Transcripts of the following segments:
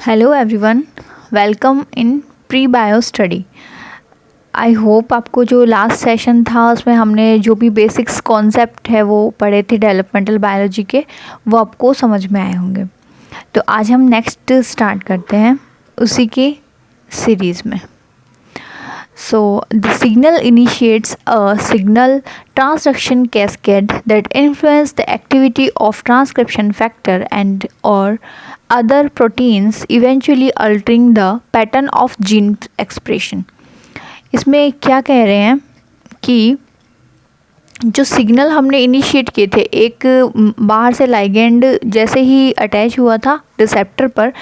Hello everyone, welcome in pre bio study. I hope आपको जो last session था उसमें हमने जो भी बेसिक्स कॉन्सेप्ट है वो पढ़े थे डेवलपमेंटल बायोलॉजी के, वो आपको समझ में आए होंगे। तो आज हम नेक्स्ट स्टार्ट करते हैं उसी के सीरीज़ में। So the signal initiates a signal transduction cascade that influences the activity of transcription factor and or other proteins, eventually altering the pattern of gene expression. इसमें क्या कह रहे हैं कि जो सिग्नल हमने इनिशिएट किए थे, एक बाहर से लाइगेंड जैसे ही अटैच हुआ था रिसेप्टर पर,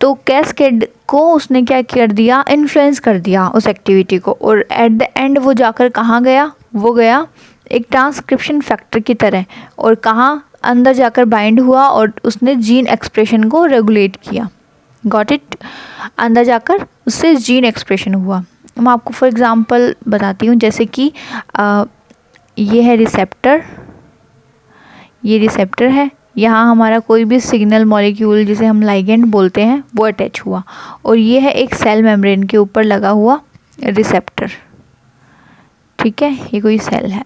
तो कैस्केड को उसने क्या कर दिया, इन्फ्लुएंस कर दिया उस एक्टिविटी को, और एट द एंड वो जाकर कहाँ गया, वो गया एक ट्रांसक्रिप्शन फैक्टर की तरह, और कहाँ अंदर जाकर बाइंड हुआ और उसने जीन एक्सप्रेशन को रेगुलेट किया। Got it? अंदर जाकर उससे जीन एक्सप्रेशन हुआ। मैं आपको फॉर एग्जांपल बताती हूँ, जैसे कि ये है रिसेप्टर, ये रिसेप्टर है, यहाँ हमारा कोई भी सिग्नल मॉलिक्यूल जिसे हम लाइगेंड बोलते हैं वो अटैच हुआ, और ये है एक सेल मेम्ब्रेन के ऊपर लगा हुआ रिसेप्टर। ठीक है, ये कोई सेल है।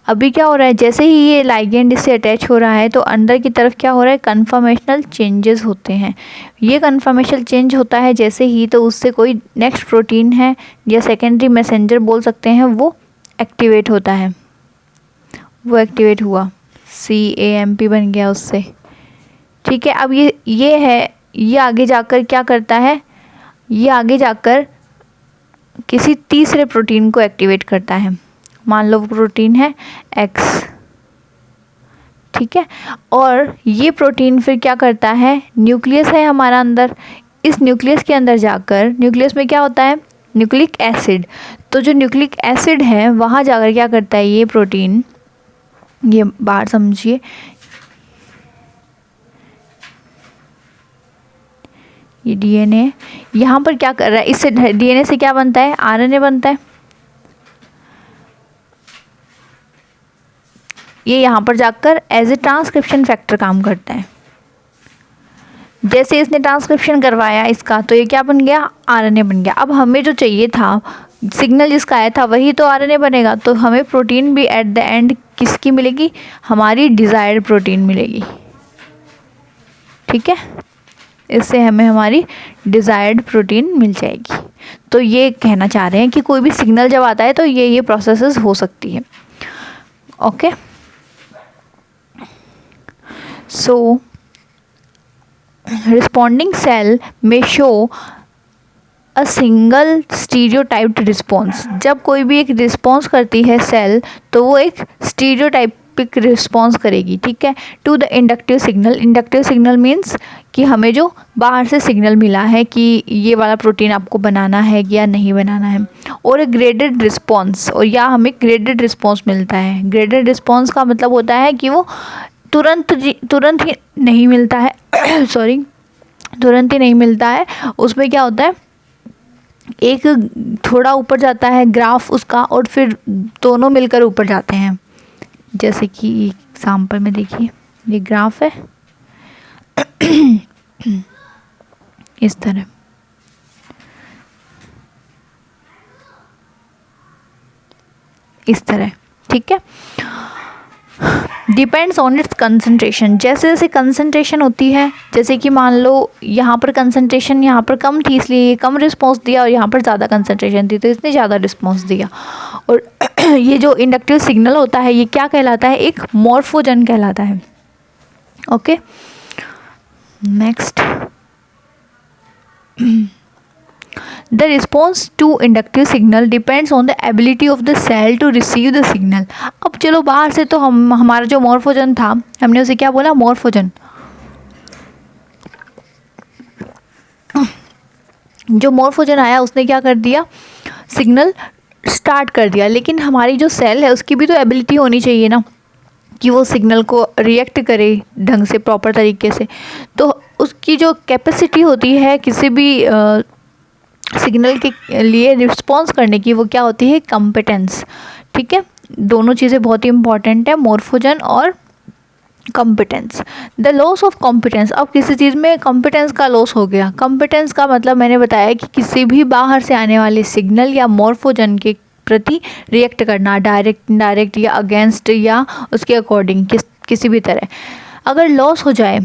अभी क्या हो रहा है, जैसे ही ये लाइगेंड इससे अटैच हो रहा है तो अंदर की तरफ क्या हो रहा है, कन्फर्मेशनल चेंजेस होते हैं। ये कन्फर्मेशनल चेंज होता है जैसे ही, तो उससे कोई नेक्स्ट प्रोटीन है या सेकेंडरी मैसेंजर बोल सकते हैं, वो एक्टिवेट होता है। वो एक्टिवेट हुआ, CAMP बन गया उससे। ठीक है, अब ये है, ये आगे जाकर क्या करता है, ये आगे जाकर किसी तीसरे प्रोटीन को एक्टिवेट करता है। मान लो वो प्रोटीन है X। ठीक है, और ये प्रोटीन फिर क्या करता है, न्यूक्लियस है हमारा अंदर, इस न्यूक्लियस के अंदर जाकर, न्यूक्लियस में क्या होता है, न्यूक्लिक एसिड। तो जो न्यूक्लिक एसिड है वहाँ जाकर क्या करता है ये प्रोटीन, ये बाहर समझिए, ये DNA यहाँ पर क्या कर रहा है, इससे DNA से क्या बनता है, RNA बनता है। ये यहाँ पर जाकर एज ए ट्रांसक्रिप्शन फैक्टर काम करता है। जैसे इसने ट्रांसक्रिप्शन करवाया इसका, तो ये क्या बन गया, RNA बन गया। अब हमें जो चाहिए था, सिग्नल जिसका आया था वही तो RNA बनेगा, तो हमें प्रोटीन भी एट द एंड किसकी मिलेगी, हमारी डिज़ायर्ड प्रोटीन मिलेगी। ठीक है, इससे हमें हमारी डिज़ायर्ड प्रोटीन मिल जाएगी। तो ये कहना चाह रहे हैं कि कोई भी सिग्नल जब आता है तो ये प्रोसेसेस हो सकती है। ओके, सो रिस्पॉन्डिंग सेल में show a single stereotyped response. जब कोई भी एक रिस्पॉन्स करती है सेल, तो वो एक स्टीरियोटाइपिक रिस्पॉन्स करेगी। ठीक है, to the inductive signal. Inductive signal means कि हमें जो बाहर से सिग्नल मिला है कि ये वाला प्रोटीन आपको बनाना है या नहीं बनाना है, और एक ग्रेडेड रिस्पॉन्स, और या हमें ग्रेडेड रिस्पॉन्स मिलता है। ग्रेडेड रिस्पॉन्स का मतलब होता है कि वो तुरंत ही नहीं मिलता है सॉरी, तुरंत ही नहीं मिलता है। उसमें क्या होता है, एक थोड़ा ऊपर जाता है ग्राफ उसका, और फिर दोनों मिलकर ऊपर जाते हैं। जैसे कि एग्जाम्पल में देखिए, ये ग्राफ है इस तरह, इस तरह। ठीक है, डिपेंड्स ऑन इट्स कंसंट्रेशन। जैसे जैसे कंसंट्रेशन होती है, जैसे कि मान लो यहाँ पर कंसंट्रेशन यहाँ पर कम थी इसलिए कम रिस्पॉन्स दिया, और यहाँ पर ज़्यादा कंसंट्रेशन थी तो इसने ज़्यादा रिस्पॉन्स दिया। और ये जो इंडक्टिव सिग्नल होता है ये क्या कहलाता है, एक मॉर्फोजन कहलाता है। Okay, next, The response to inductive signal depends on the ability of the cell to receive the signal. अब चलो बाहर से तो हमारा जो मॉर्फोजन था, हमने उसे क्या बोला, मॉर्फोजन। जो मॉर्फोजन आया उसने क्या कर दिया, सिग्नल स्टार्ट कर दिया, लेकिन हमारी जो सेल है उसकी भी तो एबिलिटी होनी चाहिए ना कि वो सिग्नल को रिएक्ट करे ढंग से, प्रॉपर तरीके से। तो उसकी जो कैपेसिटी होती है किसी भी सिग्नल के लिए रिस्पॉन्स करने की, वो क्या होती है, कॉम्पिटेंस। ठीक है, दोनों चीज़ें बहुत ही इंपॉर्टेंट है, मॉर्फोजन और competence, the loss of competence. अब किसी चीज़ में कॉम्पिटेंस का लॉस हो गया। कॉम्पिटेंस का मतलब मैंने बताया कि किसी भी बाहर से आने वाले सिग्नल या मॉर्फोजन के प्रति रिएक्ट करना, डायरेक्ट, इनडायरेक्ट या अगेंस्ट या उसके अकॉर्डिंग, किसी भी तरह। अगर लॉस हो जाए,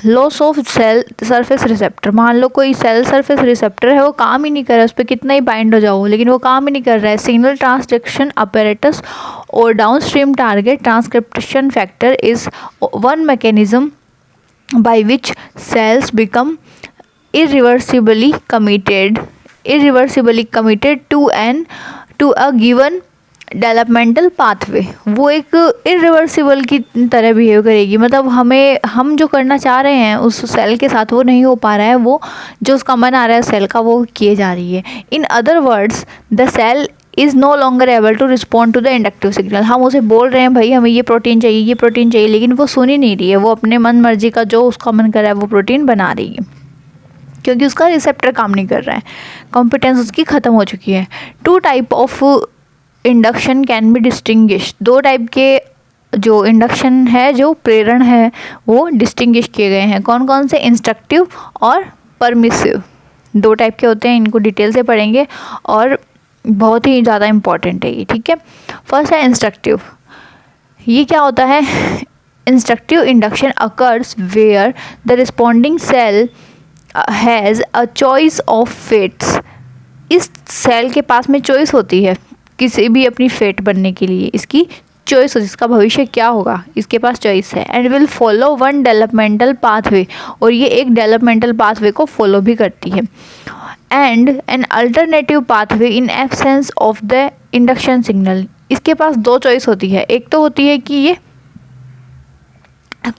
loss of cell surface receptor, मान लो कोई सेल सरफेस रिसेप्टर है, वो काम ही नहीं कर रहा है, उस पर कितना ही बाइंड हो जाओ लेकिन वो काम ही नहीं कर रहा है। सिग्नल ट्रांसडक्शन अपैरेटस और downstream target transcription factor is one mechanism by which sales become irreversibly committed to a given developmental pathway. वो एक इरिवर्सिबल की तरह बिहेव करेगी, मतलब हम जो करना चाह रहे हैं उस सेल के साथ वो नहीं हो पा रहा है, वो जो उसका मन आ रहा है सेल का वो किए जा रही है। In other words the cell is no longer able to respond to the inductive signal. हम उसे बोल रहे हैं भाई हमें ये प्रोटीन चाहिए, ये प्रोटीन चाहिए, लेकिन वो सुन ही नहीं रही है, वो अपने मन मर्जी का जो उसका मन कर रहा है वो प्रोटीन बना रही है, क्योंकि उसका रिसेप्टर काम नहीं कर रहा है, कॉम्पिटेंस उसकी ख़त्म हो चुकी है। Two type of induction can be distinguish. दो टाइप के जो इंडक्शन है, जो प्रेरण है, वो डिस्टिंग्विश किए गए हैं। कौन कौन से? इंस्ट्रक्टिव और परमिसिव। दो टाइप के होते हैं, इनको डिटेल से पढ़ेंगे और बहुत ही ज़्यादा इम्पॉर्टेंट है ये, ठीक है। फर्स्ट है इंस्ट्रक्टिव। ये क्या होता है? Instructive induction occurs where the responding cell has a choice of fates. इस सेल के पास में चॉइस होती है किसी भी अपनी फेट बनने के लिए, इसकी चॉइस होती है, इसका भविष्य क्या होगा इसके पास चॉइस है। And will follow one developmental pathway, और ये एक डेवलपमेंटल पाथवे को फॉलो भी करती है। And an alternative pathway in absence of the induction signal. इसके पास दो चॉइस होती है, एक तो होती है कि ये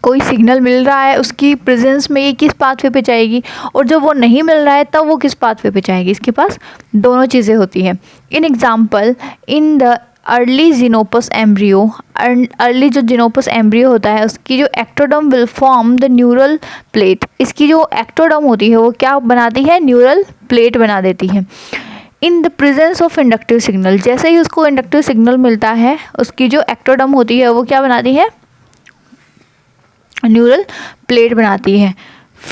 कोई सिग्नल मिल रहा है उसकी प्रेजेंस में ये किस पाथवे पे जाएगी, और जब वो नहीं मिल रहा है तब वो किस पाथवे पे जाएगी। इसके पास दोनों चीज़ें होती हैं। In example, in the early Xenopus embryo, early जो जीनोपस एम्ब्रियो होता है उसकी जो ectoderm will form the neural plate. इसकी जो एक्टोडर्म होती है वो क्या बनाती है? न्यूरल प्लेट बना देती है। In the presence of inductive signal, जैसे ही उसको इंडक्टिव सिग्नल मिलता है उसकी जो एक्टोडर्म होती है वो क्या बनाती है? न्यूरल प्लेट बनाती है।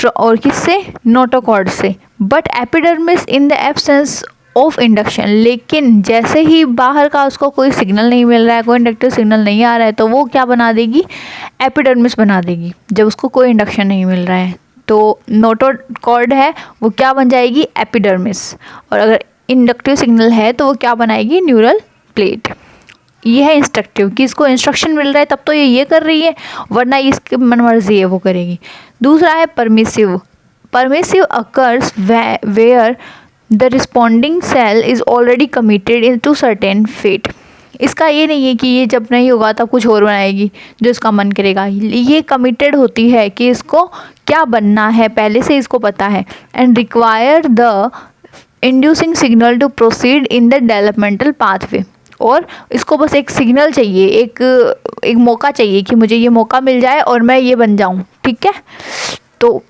और किससे? नोटोकॉर्ड से। But epidermis in the absence of induction, लेकिन जैसे ही बाहर का उसको कोई सिग्नल नहीं मिल रहा है, कोई इंडक्टिव सिग्नल नहीं आ रहा है, तो वो क्या बना देगी? एपिडर्मिस बना देगी। जब उसको कोई इंडक्शन नहीं मिल रहा है तो नोटोकॉर्ड है वो क्या बन जाएगी? एपिडर्मिस। और अगर इंडक्टिव सिग्नल है तो वो क्या बनाएगी? Neural plate. ये है इंस्ट्रक्टिव, कि इसको इंस्ट्रक्शन मिल रहा है तब तो ये कर रही है, वरना इसकी मन मर्जी है वो करेगी। दूसरा है permissive. Permissive occurs where the responding cell is already committed into certain fate. इसका ये नहीं है कि ये जब नहीं होगा तब कुछ और बनाएगी जो इसका मन करेगा, ये कमिटेड होती है कि इसको क्या बनना है, पहले से इसको पता है। And require the inducing signal to proceed in the developmental pathway. और इसको बस एक सिग्नल चाहिए, एक मौका चाहिए कि मुझे ये मौका मिल जाए और मैं ये बन जाऊं, ठीक है। तो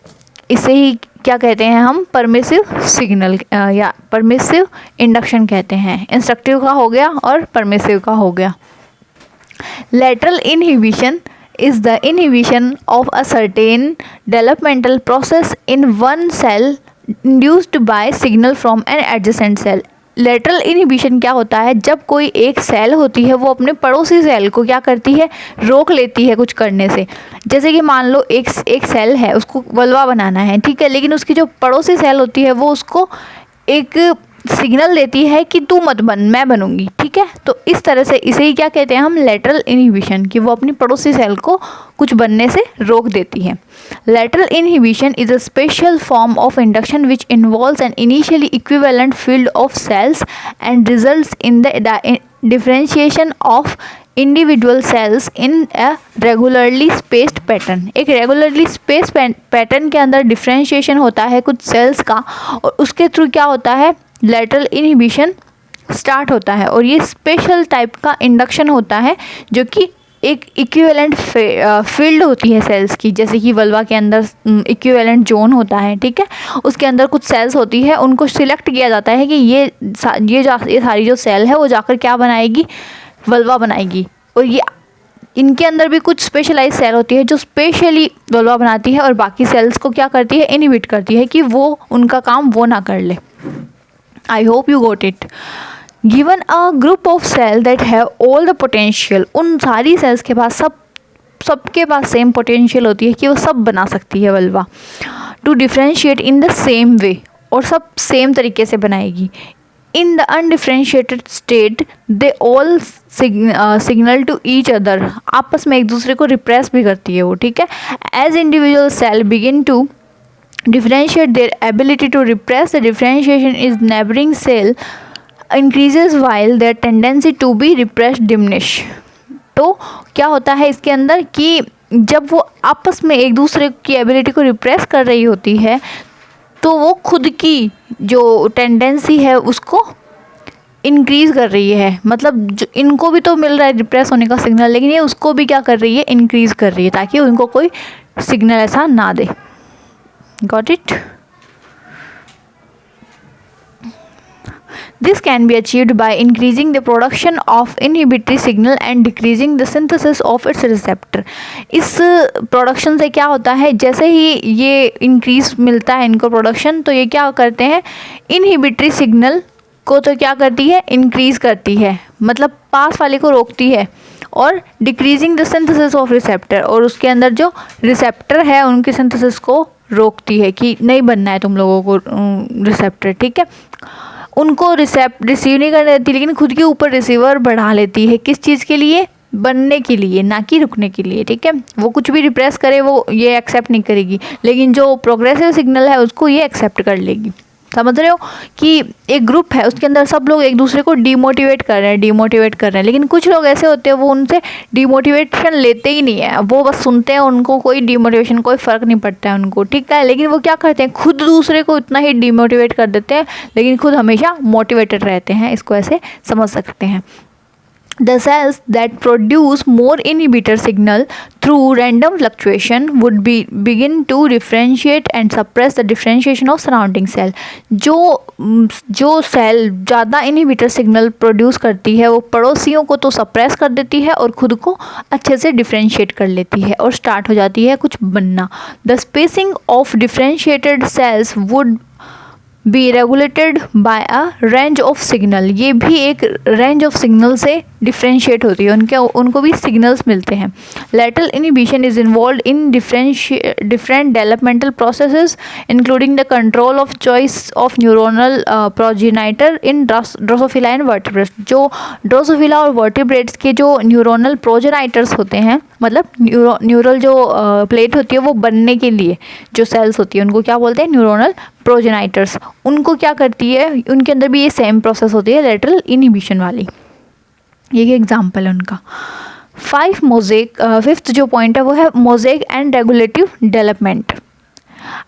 इसे ही क्या कहते हैं हम? परमिसिव सिग्नल या परमिसिव इंडक्शन कहते हैं। इंस्ट्रक्टिव का हो गया और परमिसिव का हो गया। Lateral inhibition is the inhibition of a certain developmental process in one cell induced by signal from an adjacent cell। Lateral inhibition क्या होता है? जब कोई एक सेल होती है वो अपने पड़ोसी सेल को क्या करती है? रोक लेती है कुछ करने से। जैसे कि मान लो एक सेल है, उसको वल्वा बनाना है, ठीक है, लेकिन उसकी जो पड़ोसी सेल होती है वो उसको एक सिग्नल देती है कि तू मत बन, मैं बनूंगी, ठीक है। तो इस तरह से इसे ही क्या कहते हैं हम? लेटरल इनहिबिशन, कि वो अपनी पड़ोसी सेल को कुछ बनने से रोक देती है। Lateral inhibition is a special form of induction which involves an initially equivalent field of cells and results in the differentiation of individual cells in a regularly spaced pattern. एक रेगुलरली स्पेस पैटर्न के अंदर differentiation होता है कुछ sales का, और उसके through क्या होता है? लेटरल इनहिबिशन स्टार्ट होता है। और ये स्पेशल टाइप का इंडक्शन होता है जो कि एक इक्विवेलेंट फील्ड होती है सेल्स की, जैसे कि वल्वा के अंदर इक्विवेलेंट जोन होता है, ठीक है। उसके अंदर कुछ सेल्स होती है, उनको सिलेक्ट किया जाता है कि ये सारी जो सेल है वो जाकर क्या बनाएगी? वल्वा बनाएगी। और ये इनके अंदर भी कुछ स्पेशलाइज सेल होती है जो स्पेशली वल्वा बनाती है और बाकी सेल्स को क्या करती है, इनहिबिट करती है कि वो उनका काम वो ना कर ले। I hope you got it. Given a group of cell that have all the potential, उन सारी सेल्स के पास सबके पास सेम पोटेंशियल होती है कि वो सब बना सकती है vulva. To differentiate in the same way, और सब सेम तरीके से बनाएगी। In the undifferentiated state they all signal to each other, आपस में एक दूसरे को रिप्रेस भी करती है वो, ठीक है। As individual cell begin to differentiate, their ability to repress the differentiation is neighboring cell increases while their tendency to be repressed diminish। तो क्या होता है इसके अंदर कि जब वो आपस में एक दूसरे की एबिलिटी को रिप्रेस कर रही होती है तो वो खुद की जो टेंडेंसी है उसको इंक्रीज कर रही है, मतलब जो इनको भी तो मिल रहा है रिप्रेस होने का सिग्नल, लेकिन ये उसको भी क्या कर रही है, इंक्रीज कर रही है, ताकि उनको कोई सिग्नल ऐसा ना दे। Got it? This can be achieved by increasing the production of inhibitory signal and decreasing the synthesis of its receptor। इस प्रोडक्शन से क्या होता है, जैसे ही ये इंक्रीज मिलता है इनको प्रोडक्शन, तो ये क्या करते हैं, इनहिबिटरी सिग्नल को तो क्या करती है, इंक्रीज करती है, मतलब पास वाले को रोकती है, और decreasing the synthesis of receptor, और उसके अंदर जो रिसेप्टर है उनकी सिंथेसिस को रोकती है कि नहीं बनना है तुम लोगों को रिसेप्टर, ठीक है। उनको रिसीव नहीं करने देती, लेकिन खुद के ऊपर रिसीवर बढ़ा लेती है, किस चीज़ के लिए, बनने के लिए, ना कि रुकने के लिए, ठीक है। वो कुछ भी रिप्रेस करे वो ये एक्सेप्ट नहीं करेगी, लेकिन जो प्रोग्रेसिव सिग्नल है उसको ये एक्सेप्ट कर लेगी। समझ रहे हो कि एक ग्रुप है उसके अंदर सब लोग एक दूसरे को डीमोटिवेट कर रहे हैं, लेकिन कुछ लोग ऐसे होते हैं वो उनसे डीमोटिवेशन लेते ही नहीं है, वो बस सुनते हैं, उनको कोई डीमोटिवेशन कोई फ़र्क नहीं पड़ता है उनको, ठीक है। लेकिन वो क्या करते हैं, खुद दूसरे को इतना ही डीमोटिवेट कर देते हैं, लेकिन खुद हमेशा मोटिवेटेड रहते हैं, इसको ऐसे समझ सकते हैं। The cells that produce more inhibitor signal through random fluctuation would begin to differentiate and suppress the differentiation of surrounding cell। जो सेल ज़्यादा इनहिबिटर सिग्नल प्रोड्यूस करती है वो पड़ोसियों को तो सप्रेस कर देती है और खुद को अच्छे से डिफ्रेंशिएट कर लेती है और स्टार्ट हो जाती है कुछ बनना। The spacing of differentiated cells would be regulated by a range of signal. ये भी एक रेंज ऑफ सिग्नल से डिफ्रेंशिएट होती है, उनको भी सिग्नल्स मिलते हैं। Lateral inhibition is involve in different developmental processes including the control of choice of neuronal progenitor in Drosophila and vertebrates. जो ड्रोसोफिला और वर्टिब्रेट्स के जो न्यूरोनल प्रोजेनाइटर्स होते हैं, मतलब न्यूरल जो प्लेट होती है वो बनने के लिए जो सेल्स होती है उनको क्या बोलते हैं, न्यूरोनल प्रोजेनाइटर्स। उनको क्या करती है, उनके अंदर भी ये सेम प्रोसेस होती है लेटरल इनहिबिशन वाली। ये एग्जाम्पल है उनका। फिफ्थ जो पॉइंट है वो है मोज़ेक एंड रेगुलेटिव डेवलपमेंट।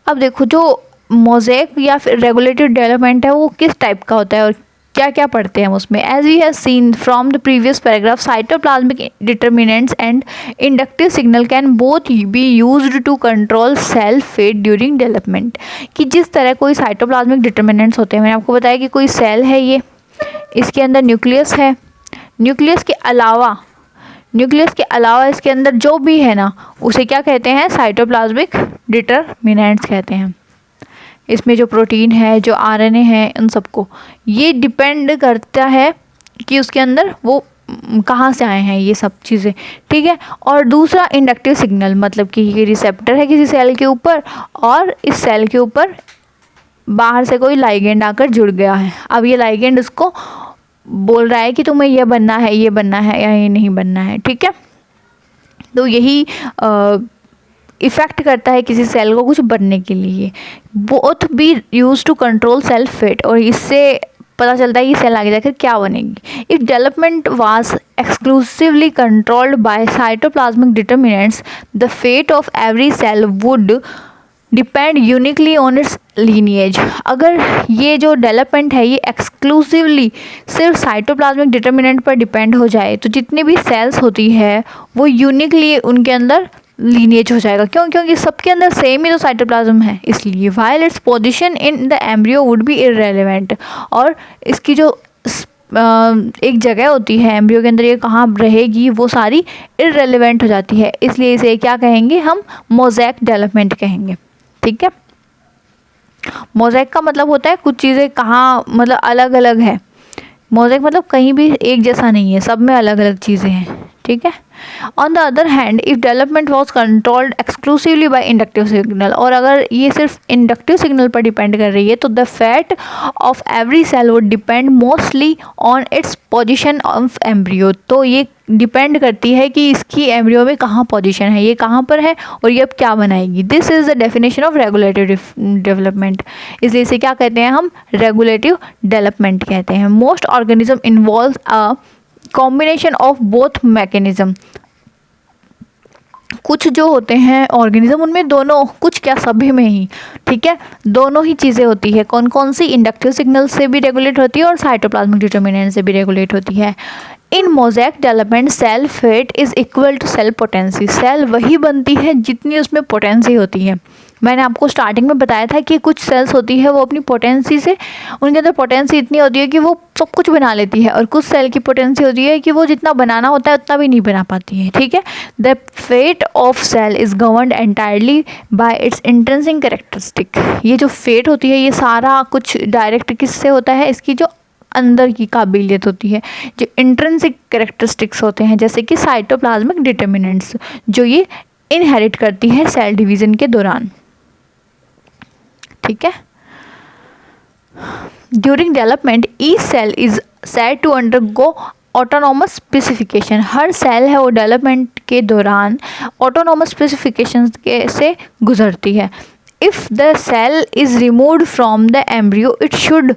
अब देखो जो मोज़ेक या फिर रेगुलेटिव डेवलपमेंट है वो किस टाइप का होता है और क्या क्या पढ़ते हैं हम उसमें। As we have seen from the previous paragraph, cytoplasmic determinants and inductive signal can both be used to control cell fate during development. कि जिस तरह कोई साइटोप्लाज्मिक डिटर्मिनेंट्स होते हैं, मैंने आपको बताया कि कोई सेल है, ये इसके अंदर न्यूक्लियस है, न्यूक्लियस के अलावा इसके अंदर जो भी है ना उसे क्या कहते हैं, साइटोप्लाज्मिक डिटर्मिनेंट्स कहते हैं। इसमें जो प्रोटीन है, जो आरएनए है, उन सबको ये डिपेंड करता है कि उसके अंदर वो कहाँ से आए हैं ये सब चीज़ें, ठीक है। और दूसरा इंडक्टिव सिग्नल, मतलब कि ये रिसेप्टर है किसी सेल के ऊपर और इस सेल के ऊपर बाहर से कोई लाइगेंड आकर जुड़ गया है। अब ये लाइगेंड उसको बोल रहा है कि तुम्हें ये बनना है या ये नहीं बनना है, ठीक है। तो यही इफ़ेक्ट करता है किसी सेल को कुछ बनने के लिए। Both be use to control cell fate, और इससे पता चलता है कि सेल आगे जाकर क्या बनेगी। If development was exclusively controlled by cytoplasmic determinants, the fate of every cell would depend uniquely on its lineage. अगर ये जो डेवलपमेंट है ये एक्सक्लूसिवली सिर्फ साइटोप्लाज्मिक डिटर्मिनेंट पर डिपेंड हो जाए तो जितनी भी सेल्स होती है वो यूनिकली उनके अंदर लीनिएज हो जाएगा। क्यों? क्योंकि सबके अंदर सेम ही तो साइटोप्लाज्म है, इसलिए। While it's position in the embryo would be irrelevant, और इसकी जो एक जगह होती है एम्ब्रियो के अंदर, ये कहाँ रहेगी, वो सारी इररेलेवेंट हो जाती है। इसलिए इसे क्या कहेंगे हम, मोज़ेक डेवलपमेंट कहेंगे। ठीक है, मोज़ेक का मतलब होता है कुछ चीज़ें कहाँ मतलब अलग अलग है। मोज़ेक मतलब कहीं भी एक जैसा नहीं है, सब में अलग अलग चीज़ें हैं। ठीक है। On the other hand, if development was controlled exclusively by inductive signal, और अगर ये सिर्फ इंडक्टिव सिग्नल पर डिपेंड कर रही है, तो the fate of every cell would depend mostly on its position of embryo. तो ये डिपेंड करती है कि इसकी एम्ब्रियो में कहाँ पोजीशन है, ये कहाँ पर है और ये अब क्या बनाएगी। This is the definition of regulative development. इसलिए इसे क्या कहते हैं हम, रेगुलेटिव डेवलपमेंट कहते हैं। Most organism involve a combination of both mechanism. कुछ जो होते हैं ऑर्गेनिज्म, उनमें दोनों, कुछ क्या सभी में ही, ठीक है, दोनों ही चीज़ें होती है। कौन कौन सी, इंडक्टिव सिग्नल से भी रेगुलेट होती है और साइटोप्लाज्मिक डिटर्मिनेंट से भी रेगुलेट होती है। In mosaic development cell fate is equal to cell potency. Cell वही बनती है जितनी उसमें पोटेंसी होती है। मैंने आपको स्टार्टिंग में बताया था कि कुछ सेल्स होती है वो अपनी पोटेंसी से, उनके अंदर पोटेंसी इतनी होती है कि वो सब कुछ बना लेती है, और कुछ सेल की पोटेंसी होती है कि वो जितना बनाना होता है उतना भी नहीं बना पाती है। ठीक है, the fate of cell is governed entirely by its intrinsic characteristic. ये जो फेट होती है ये सारा कुछ डायरेक्ट किससे होता है, इसकी जो अंदर की काबिलियत होती है, जो इंट्रिंसिक कैरेक्टरिस्टिक्स होते हैं, जैसे कि साइटोप्लाज्मिक डिटर्मिनेंट्स, जो ये इनहेरिट करती है सेल डिवीज़न के दौरान। ठीक है, during development each cell is said to undergo autonomous specification. हर सेल है वो डेवलपमेंट के दौरान ऑटोनॉमस स्पेसिफिकेशन से गुजरती है। If the cell is removed from the embryo it should,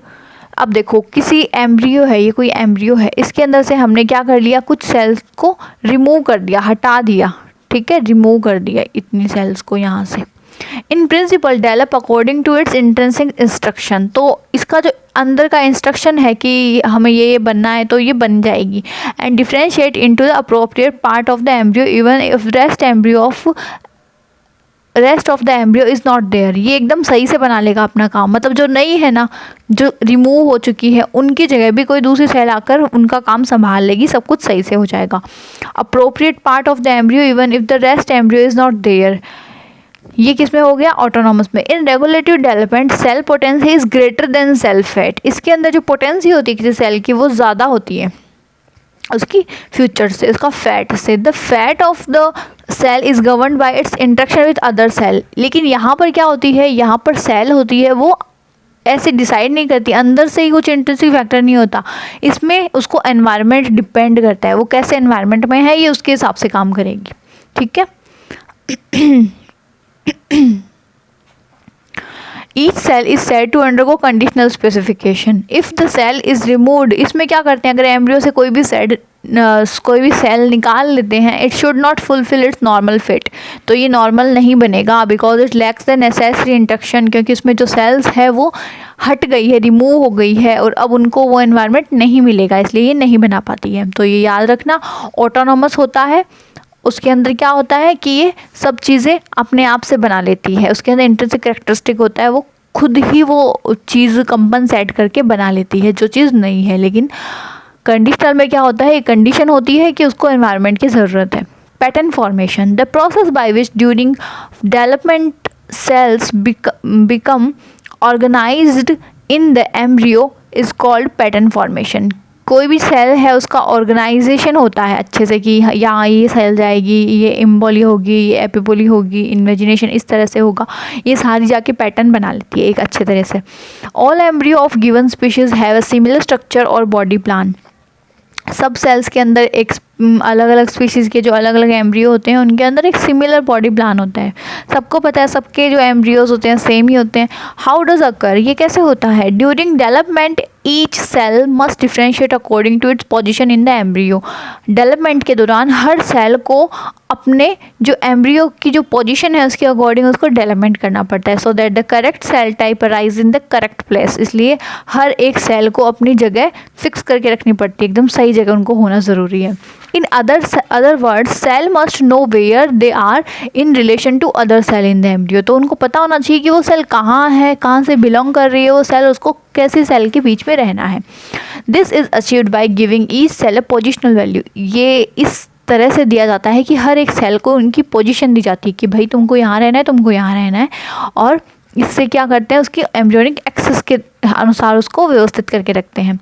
अब देखो किसी एम्ब्रियो है, ये कोई एम्ब्रियो है, इसके अंदर से हमने क्या कर लिया, कुछ सेल्स को रिमूव कर दिया, हटा दिया। ठीक है, रिमूव कर दिया इतनी सेल्स को यहाँ से। In principle develop according to its intrinsic instruction. तो इसका जो अंदर का इंस्ट्रक्शन है कि हमें ये बनना है तो ये बन जाएगी। And differentiate into the appropriate part of the embryo even if rest of the embryo is not there. ये एकदम सही से बना लेगा अपना काम, मतलब जो नहीं है ना, जो रिमूव हो चुकी है, उनकी जगह भी कोई दूसरी सेल आकर उनका काम संभाल लेगी, सब कुछ सही से हो जाएगा। Appropriate part of the embryo even if the rest embryo is not there, ये किस में हो गया, ऑटोनॉमस में। In regulative development cell potency is greater than cell fate. इसके अंदर जो पोटेंसी होती है किसी सेल की वो ज़्यादा होती है उसकी फ्यूचर से, उसका फैट से। The fate of the cell is govern by its interaction with other cell. लेकिन यहाँ पर क्या होती है, यहाँ पर सेल होती है वो ऐसे डिसाइड नहीं करती, अंदर से ही कुछ इंट्रिंसिक फैक्टर नहीं होता, इसमें उसको एनवायरनमेंट डिपेंड करता है, वो कैसे एनवायरनमेंट में है ये उसके हिसाब से काम करेगी। ठीक है। Each cell is said to undergo conditional specification. If the cell is removed, इसमें क्या करते हैं, अगर एम्ब्रियो से कोई भी सेल निकाल लेते हैं, it should not fulfill its normal fate, तो ये नॉर्मल नहीं बनेगा, because it lacks the necessary इंट्रक्शन, क्योंकि इसमें जो सेल्स है वो हट गई है, रिमूव हो गई है, और अब उनको वो एनवायरनमेंट नहीं मिलेगा, इसलिए ये नहीं बना पाती है। तो ये याद रखना, ऑटोनॉमस होता है, उसके अंदर क्या होता है कि ये सब चीज़ें अपने आप से बना लेती है, उसके अंदर इंट्रिंसिक कैरेक्टरिस्टिक होता है, वो खुद ही वो चीज़ कंपनसेट करके बना लेती है जो चीज़ नहीं है। लेकिन कंडीशनल में क्या होता है, एक कंडीशन होती है कि उसको एनवायरनमेंट की ज़रूरत है। Pattern formation, the process by which during development cells become organized in the embryo is called pattern formation. कोई भी सेल है उसका ऑर्गेनाइजेशन होता है अच्छे से कि यहाँ ये सेल जाएगी, ये इम्बोली होगी, ये एपिबोली होगी, इन्वेजिनेशन इस तरह से होगा, ये सारी जाके पैटर्न बना लेती है एक अच्छे तरह से। All embryo of given species have a similar structure और बॉडी प्लान। सब सेल्स के अंदर एक अलग अलग स्पीशीज़ के जो अलग अलग एम्ब्रियो होते हैं उनके अंदर एक सिमिलर बॉडी प्लान होता है। सबको पता है सबके जो एम्ब्रियोज होते हैं सेम ही होते हैं। हाउ डज अकर, ये कैसे होता है, during development each cell must differentiate according to its position in the embryo. Development के दौरान हर सेल को अपने जो एम्ब्रियो की जो पोजीशन है उसके अकॉर्डिंग उसको डेवलपमेंट करना पड़ता है, so that the correct cell type arise in the correct place. इसलिए हर एक सेल को अपनी जगह फिक्स करके रखनी पड़ती है, एकदम सही जगह उनको होना ज़रूरी है। In other words, cell must know where they are in relation to other cell in the embryo. तो उनको पता होना चाहिए कि वो सेल कहाँ है, कहाँ से बिलोंग कर रही है वो सेल, उसको कैसे सेल के बीच में रहना है। This is achieved by giving each cell a positional value. ये इस तरह से दिया जाता है कि हर एक सेल को उनकी पोजीशन दी जाती है कि भाई तुमको यहाँ रहना है, तुमको यहाँ रहना है, और इससे क्या करते हैं, उसकी एम्ब्रियोनिक एक्सेस के अनुसार उसको व्यवस्थित करके रखते हैं।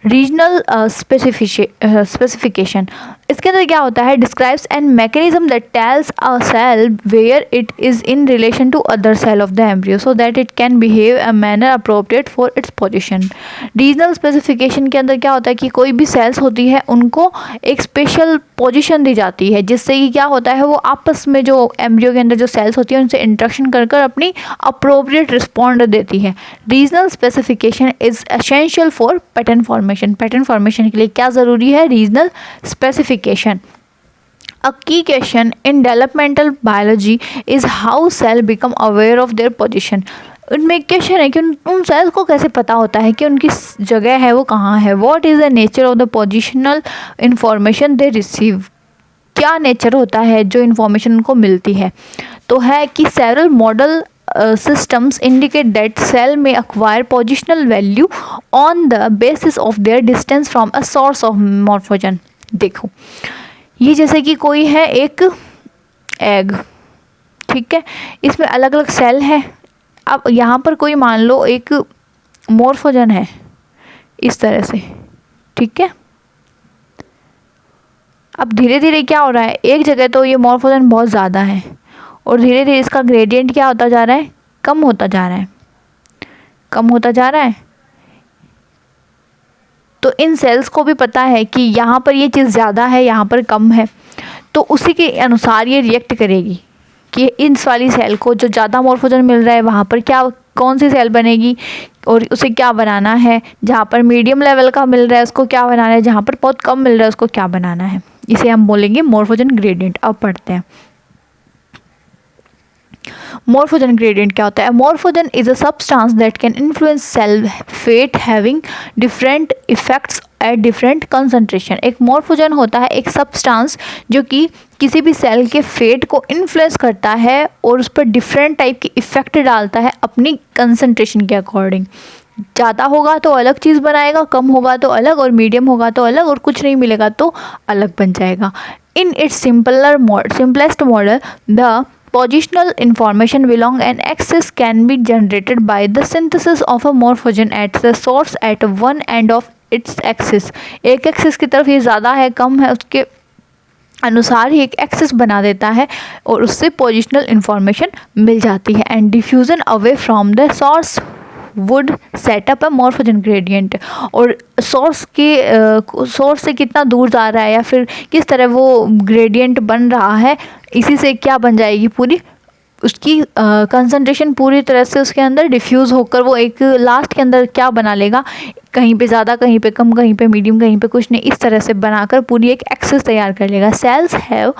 रीजनल स्पेसिफिकेशन, इसके अंदर क्या होता है, describes an mechanism that tells a cell where it is in relation to other cell of the embryo so that it can behave a manner appropriate for its position. Regional specification के अंदर क्या होता है कि कोई भी sales होती है उनको एक स्पेशल पोजीशन दी जाती है, जिससे कि क्या होता है वो आपस में जो एम्ब्रियो के अंदर जो सेल्स होती है उनसे इंटरेक्शन कर कर अपनी अप्रोप्रिएट रिस्पॉन्ड देती है। Regional specification is essential for pattern formation. Pattern formation के लिए क्या ज़रूरी है, regional specification. A key question in developmental biology is how cell become aware of their position. उनमें एक क्वेश्चन है कि उन सेल्स को कैसे पता होता है कि उनकी जगह है वो कहाँ है। What is the nature of the positional information they receive? क्या नेचर होता है जो इन्फॉर्मेशन उनको मिलती है। तो है कि several model systems indicate that cell may acquire positional value on the basis of their distance from a source of morphogen। देखो ये जैसे कि कोई है एक एग, ठीक है, इसमें अलग अलग सेल है। अब यहाँ पर कोई मान लो एक मॉर्फोजन है इस तरह से, ठीक है। अब धीरे धीरे क्या हो रहा है, एक जगह तो ये मॉर्फोजन बहुत ज़्यादा है और धीरे धीरे इसका ग्रेडियंट क्या होता जा रहा है, कम होता जा रहा है, कम होता जा रहा है। तो इन सेल्स को भी पता है कि यहाँ पर ये चीज़ ज़्यादा है, यहाँ पर कम है, तो उसी के अनुसार ये रिएक्ट करेगी कि इस वाली सेल को जो ज़्यादा मॉर्फोजन मिल रहा है वहाँ पर क्या कौन सी सेल बनेगी और उसे क्या बनाना है। जहाँ पर मीडियम लेवल का मिल रहा है उसको क्या बनाना है, जहाँ पर बहुत कम मिल रहा है उसको क्या बनाना है। इसे हम बोलेंगे मॉर्फोजन ग्रेडियंट। अब पढ़ते हैं मॉर्फोजन ग्रेडियंट क्या होता है। Morphogen is a substance that can influence cell fate having different effects at different concentration. एक मॉर्फोजन होता है एक सब्सटेंस जो कि किसी भी सेल के फेट को इन्फ्लुएंस करता है और उस पर डिफरेंट टाइप की इफ़ेक्ट डालता है अपनी कंसंट्रेशन के अकॉर्डिंग। ज़्यादा होगा तो अलग चीज़ बनाएगा, कम होगा तो अलग, और मीडियम होगा तो अलग, और कुछ नहीं मिलेगा तो अलग बन जाएगा। In its simplest model, the positional information belong and axis can be generated by the synthesis of a morphogen at the source at one end of its axis। एक एक्सिस की तरफ ये ज़्यादा है कम है उसके अनुसार ही एक एक्सिस बना देता है और उससे पोजिशनल इंफॉर्मेशन मिल जाती है। And diffusion away from the source would setup a morphogen gradient. और सोर्स से कितना दूर जा रहा है या फिर किस तरह वो ग्रेडियंट बन रहा है, इसी से क्या बन जाएगी, पूरी उसकी कंसंट्रेशन पूरी तरह से उसके अंदर डिफ्यूज़ होकर वो एक लास्ट के अंदर क्या बना लेगा, कहीं पे ज़्यादा कहीं पे कम कहीं पे मीडियम कहीं पे कुछ नहीं, इस तरह से बनाकर पूरी एक एक्सिस तैयार कर लेगा। Cells have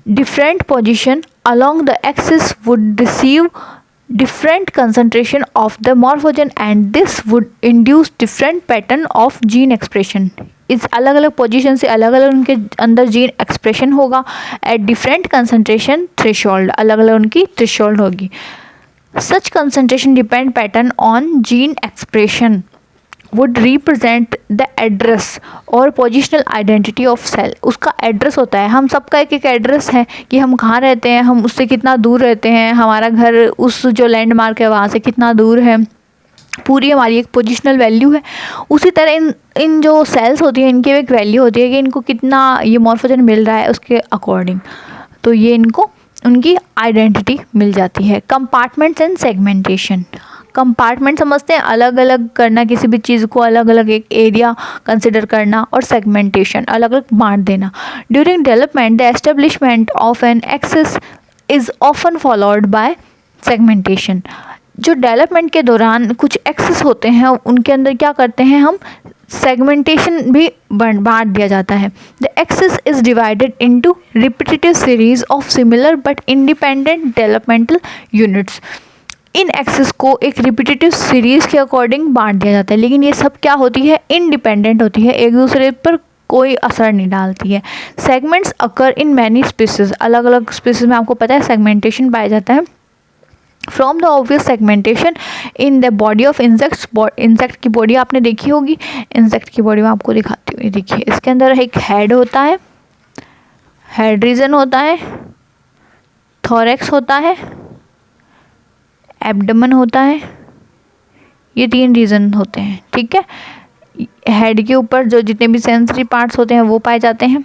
different position along the axis would receive different concentration of the morphogen and this would induce different pattern of gene expression। इस अलग अलग पोजीशन से अलग अलग उनके अंदर जीन एक्सप्रेशन होगा एट डिफरेंट कंसंट्रेशन थ्रेशोल्ड, अलग अलग उनकी थ्रेशोल्ड होगी। Such concentration depend pattern on gene expression would represent the address और पोजिशनल आइडेंटिटी ऑफ सेल। उसका एड्रेस होता है, हम सबका एक एक एड्रेस है कि हम कहाँ रहते हैं, हम उससे कितना दूर रहते हैं, हमारा घर उस जो लैंडमार्क है वहाँ से कितना दूर है, पूरी हमारी एक पोजिशनल वैल्यू है। उसी तरह इन जो सेल्स होती हैं इनकी एक वैल्यू होती है कि इनको कितना ये मॉर्फोजन मिल रहा है उसके अकॉर्डिंग, तो ये इनको उनकी आइडेंटिटी मिल जाती है। कंपार्टमेंट्स एंड सेगमेंटेशन, कंपार्टमेंट समझते हैं अलग अलग करना, किसी भी चीज़ को अलग अलग एक एरिया कंसिडर करना, और सेगमेंटेशन अलग अलग बांट देना। During development the establishment of an axis is often followed by segmentation. जो डेवलपमेंट के दौरान कुछ एक्सेस होते हैं उनके अंदर क्या करते हैं हम, सेगमेंटेशन भी बांट दिया जाता है। The axis is divided into repetitive series of similar but independent developmental units. इन एक्सेस को एक रिपीटेटिव सीरीज के अकॉर्डिंग बांट दिया जाता है, लेकिन ये सब क्या होती है, इंडिपेंडेंट होती है, एक दूसरे पर कोई असर नहीं डालती है। Segments occur in many species, अलग अलग स्पीसीज में आपको पता है सेगमेंटेशन पाया जाता है। From the obvious segmentation in the body of insects, insect की बॉडी आपने देखी होगी, इंसेक्ट की बॉडी में आपको दिखाती हूँ, देखिए इसके अंदर एक हेड होता है, हेड रीजन होता है, थोरैक्स होता है, एब्डोमेन होता है, ये 3 रीजन होते हैं, ठीक है। हेड के ऊपर जो जितने भी सेंसरी पार्ट्स होते हैं वो पाए जाते हैं,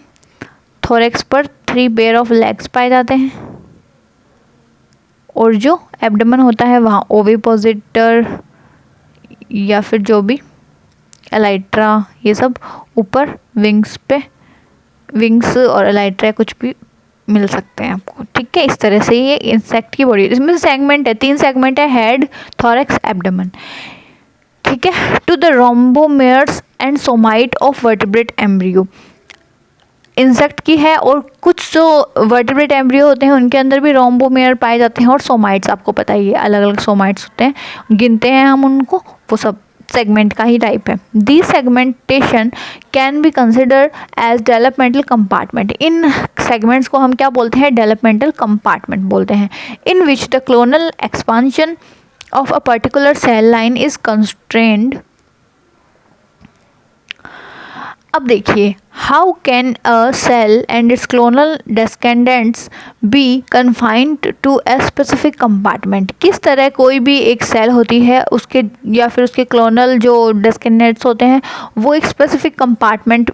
थोरैक्स पर 3 पेयर ऑफ लेग्स पाए जाते हैं, और जो एब्डोमेन होता है वहाँ ओविपोजिटर या फिर जो भी एलाइट्रा, ये सब ऊपर विंग्स पे, विंग्स और एलाइट्रा कुछ भी मिल सकते हैं आपको, ठीक है। इस तरह से ये इंसेक्ट की बॉडी, इसमें सेगमेंट है, 3 सेगमेंट है, हेड, थोरैक्स, एब्डोमेन, ठीक है। To the rhombomeres and somite of vertebrate embryo, insect की है, और कुछ जो वर्टिब्रेट एम्ब्रियो होते हैं उनके अंदर भी रोम्बोमेयर पाए जाते हैं, और सोमाइट्स आपको पता ही है, अलग अलग सोमाइट्स होते हैं, गिनते हैं हम उनको, वो सब सेगमेंट का ही टाइप है। The segmentation can be consider as developmental compartment, इन सेगमेंट्स को हम क्या बोलते हैं, डेवलपमेंटल कंपार्टमेंट बोलते हैं। In which the clonal expansion of a particular cell line is constrained. अब देखिए, how can a cell and its clonal descendants be confined to a specific compartment, किस तरह कोई भी एक सेल होती है उसके या फिर उसके क्लोनल जो डेस्केंडेंट्स होते हैं वो एक स्पेसिफिक कंपार्टमेंट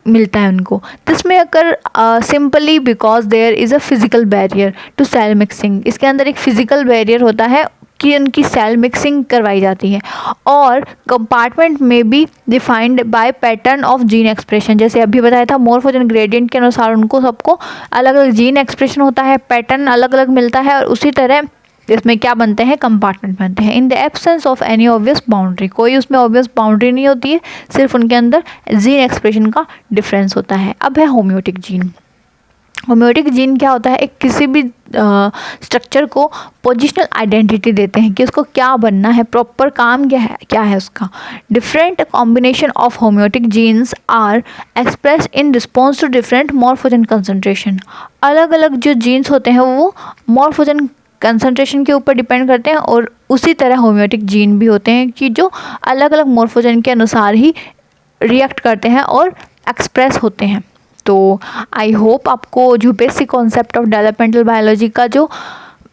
मिलता है उनको। जिसमें अगर simply because there is a physical barrier to cell mixing, इसके अंदर एक फिजिकल बैरियर होता है कि उनकी सेल मिक्सिंग करवाई जाती है, और कंपार्टमेंट में भी defined by pattern of gene expression, जैसे अभी बताया था मोर्फोजेन ग्रेडियंट के अनुसार उनको सबको अलग अलग जीन एक्सप्रेशन होता है, पैटर्न अलग अलग मिलता है, और उसी तरह इसमें क्या बनते हैं, कंपार्टमेंट बनते हैं। In the absence of any obvious boundary, कोई उसमें ऑब्वियस बाउंड्री नहीं होती है, सिर्फ उनके अंदर जीन एक्सप्रेशन का डिफरेंस होता है। अब है होम्योटिक जीन। होम्योटिक जीन क्या होता है, एक किसी भी स्ट्रक्चर को पोजिशनल आइडेंटिटी देते हैं कि उसको क्या बनना है, प्रॉपर काम क्या है उसका। Different combination of homeotic genes are express in response to different morphogen concentration, अलग अलग जो जीन्स होते हैं वो मॉर्फोजेन कंसंट्रेशन के ऊपर डिपेंड करते हैं, और उसी तरह होम्योटिक जीन भी होते हैं कि जो अलग अलग मॉर्फोजेन के अनुसार ही रिएक्ट करते हैं और एक्सप्रेस होते हैं। तो आई होप आपको जो basic concept of developmental biology का जो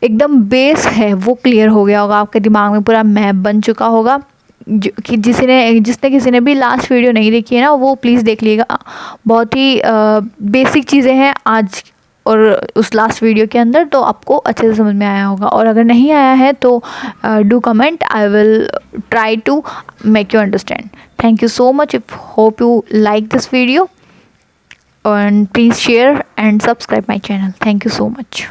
एकदम बेस है वो क्लियर हो गया होगा, आपके दिमाग में पूरा मैप बन चुका होगा। कि जिसने किसी ने भी लास्ट वीडियो नहीं देखी है ना, वो प्लीज़ देख लीजिएगा, बहुत ही बेसिक चीज़ें हैं आज और उस लास्ट वीडियो के अंदर, तो आपको अच्छे से समझ में आया होगा। और अगर नहीं आया है तो do comment, I will try to make you understand. Thank you so much. Hope you like this video, and please share and subscribe my channel. Thank you so much.